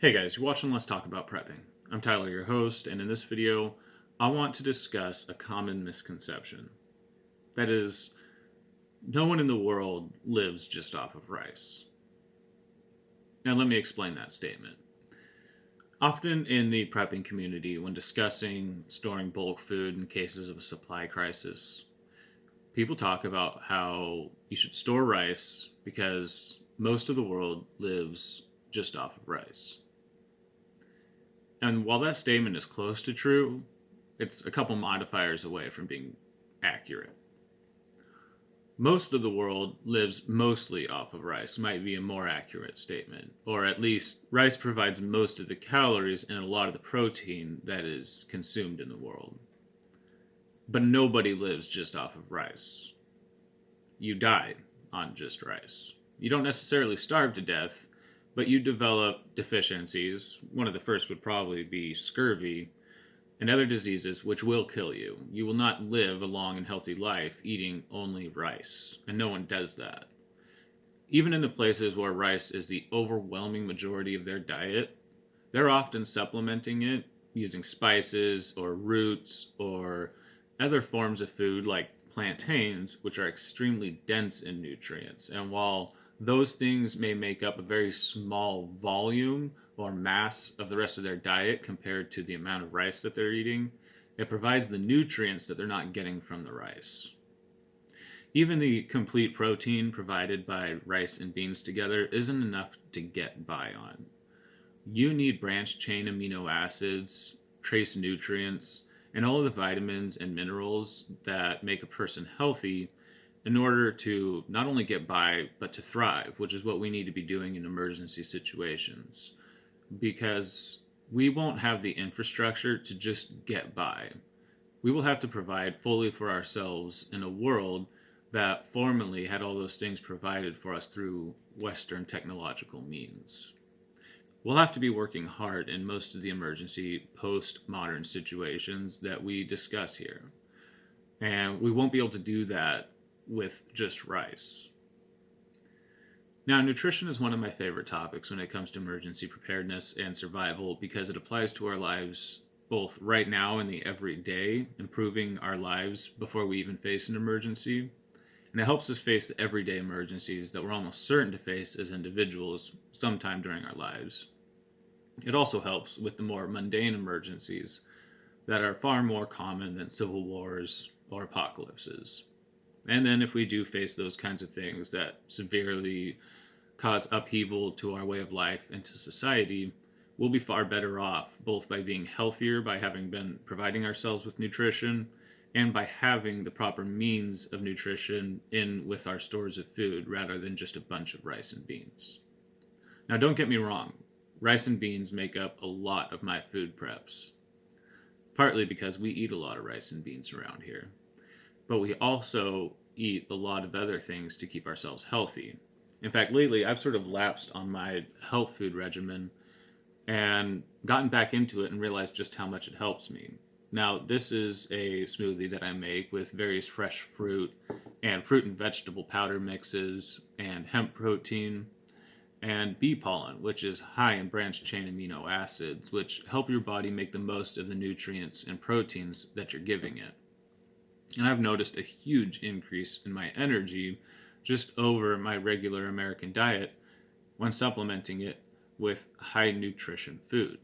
Hey guys, you're watching Let's Talk About Prepping. I'm Tyler, your host, and in this video, I want to discuss a common misconception. That is, no one in the world lives just off of rice. Now, let me explain that statement. Often in the prepping community, when discussing storing bulk food in cases of a supply crisis, people talk about how you should store rice because most of the world lives just off of rice. And while that statement is close to true, it's a couple modifiers away from being accurate. Most of the world lives mostly off of rice, might be a more accurate statement. Or at least, rice provides most of the calories and a lot of the protein that is consumed in the world. But nobody lives just off of rice. You die on just rice. You don't necessarily starve to death, but you develop deficiencies. One of the first would probably be scurvy, and other diseases which will kill you. You will not live a long and healthy life eating only rice, and no one does that. Even in the places where rice is the overwhelming majority of their diet, they're often supplementing it using spices or roots or other forms of food like plantains, which are extremely dense in nutrients. And while those things may make up a very small volume or mass of the rest of their diet compared to the amount of rice that they're eating, it provides the nutrients that they're not getting from the rice. Even the complete protein provided by rice and beans together isn't enough to get by on. You need branched chain amino acids, trace nutrients, and all of the vitamins and minerals that make a person healthy in order to not only get by, but to thrive, which is what we need to be doing in emergency situations. Because we won't have the infrastructure to just get by. We will have to provide fully for ourselves in a world that formerly had all those things provided for us through Western technological means. We'll have to be working hard in most of the emergency post-modern situations that we discuss here. And we won't be able to do that with just rice. Now, nutrition is one of my favorite topics when it comes to emergency preparedness and survival because it applies to our lives both right now and the everyday, improving our lives before we even face an emergency. And it helps us face the everyday emergencies that we're almost certain to face as individuals sometime during our lives. It also helps with the more mundane emergencies that are far more common than civil wars or apocalypses. And then, if we do face those kinds of things that severely cause upheaval to our way of life and to society, we'll be far better off, both by being healthier, by having been providing ourselves with nutrition, and by having the proper means of nutrition in with our stores of food rather than just a bunch of rice and beans. Now, don't get me wrong, rice and beans make up a lot of my food preps, partly because we eat a lot of rice and beans around here. But we also eat a lot of other things to keep ourselves healthy. In fact, lately I've sort of lapsed on my health food regimen and gotten back into it and realized just how much it helps me. Now, this is a smoothie that I make with various fresh fruit and fruit and vegetable powder mixes and hemp protein and bee pollen, which is high in branched chain amino acids, which help your body make the most of the nutrients and proteins that you're giving it. And I've noticed a huge increase in my energy just over my regular American diet when supplementing it with high nutrition food.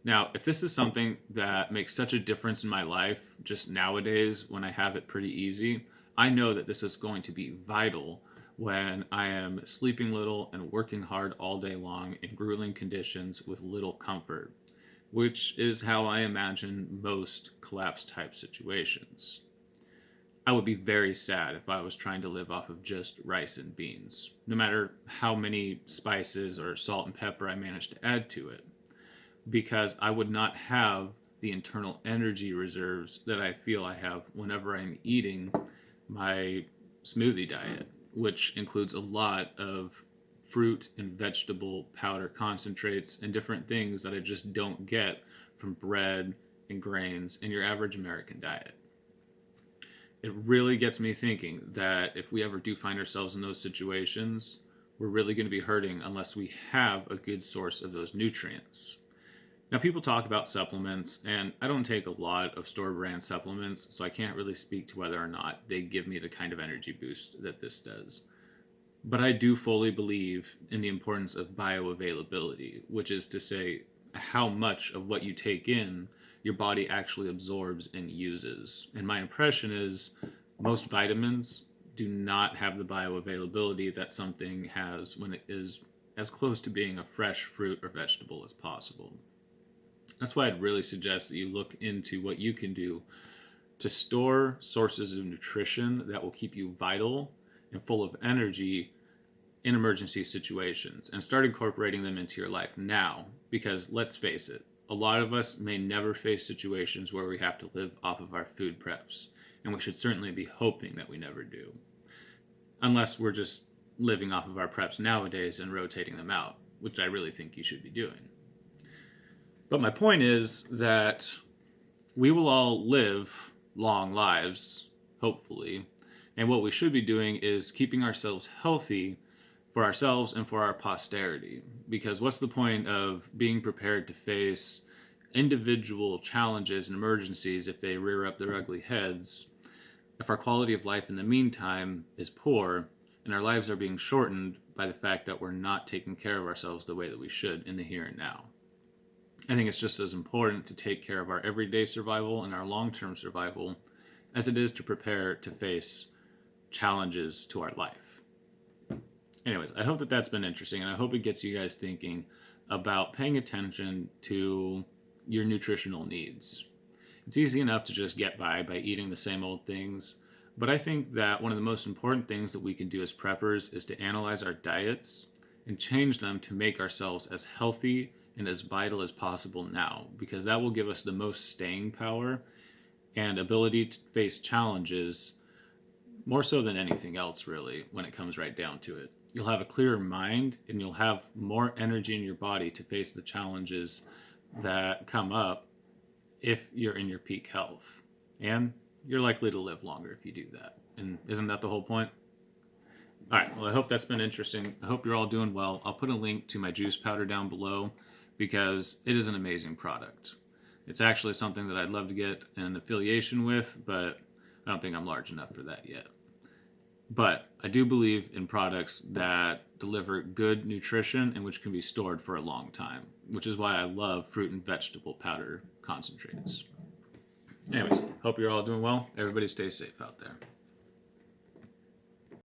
Now, if this is something that makes such a difference in my life just nowadays when I have it pretty easy, I know that this is going to be vital when I am sleeping little and working hard all day long in grueling conditions with little comfort, which is how I imagine most collapse type situations. I would be very sad if I was trying to live off of just rice and beans, no matter how many spices or salt and pepper I managed to add to it, because I would not have the internal energy reserves that I feel I have whenever I'm eating my smoothie diet, which includes a lot of fruit and vegetable powder concentrates and different things that I just don't get from bread and grains in your average American diet. It really gets me thinking that if we ever do find ourselves in those situations, we're really going to be hurting unless we have a good source of those nutrients. Now, people talk about supplements, and I don't take a lot of store brand supplements, so I can't really speak to whether or not they give me the kind of energy boost that this does. But I do fully believe in the importance of bioavailability, which is to say, how much of what you take in your body actually absorbs and uses. And my impression is most vitamins do not have the bioavailability that something has when it is as close to being a fresh fruit or vegetable as possible. That's why I'd really suggest that you look into what you can do to store sources of nutrition that will keep you vital and full of energy in emergency situations, and start incorporating them into your life now, because let's face it, a lot of us may never face situations where we have to live off of our food preps, and we should certainly be hoping that we never do, unless we're just living off of our preps nowadays and rotating them out, which I really think you should be doing. But my point is that we will all live long lives, hopefully, and what we should be doing is keeping ourselves healthy for ourselves and for our posterity. Because what's the point of being prepared to face individual challenges and emergencies if they rear up their ugly heads, if our quality of life in the meantime is poor and our lives are being shortened by the fact that we're not taking care of ourselves the way that we should in the here and now? I think it's just as important to take care of our everyday survival and our long-term survival as it is to prepare to face challenges to our life. Anyways, I hope that that's been interesting, and I hope it gets you guys thinking about paying attention to your nutritional needs. It's easy enough to just get by eating the same old things, but I think that one of the most important things that we can do as preppers is to analyze our diets and change them to make ourselves as healthy and as vital as possible now, because that will give us the most staying power and ability to face challenges more so than anything else, really, when it comes right down to it. You'll have a clearer mind and you'll have more energy in your body to face the challenges that come up if you're in your peak health. And you're likely to live longer if you do that. And isn't that the whole point? All right, well, I hope that's been interesting. I hope you're all doing well. I'll put a link to my juice powder down below because it is an amazing product. It's actually something that I'd love to get an affiliation with, but I don't think I'm large enough for that yet. But I do believe in products that deliver good nutrition and which can be stored for a long time, which is why I love fruit and vegetable powder concentrates. Anyways, hope you're all doing well. Everybody stay safe out there.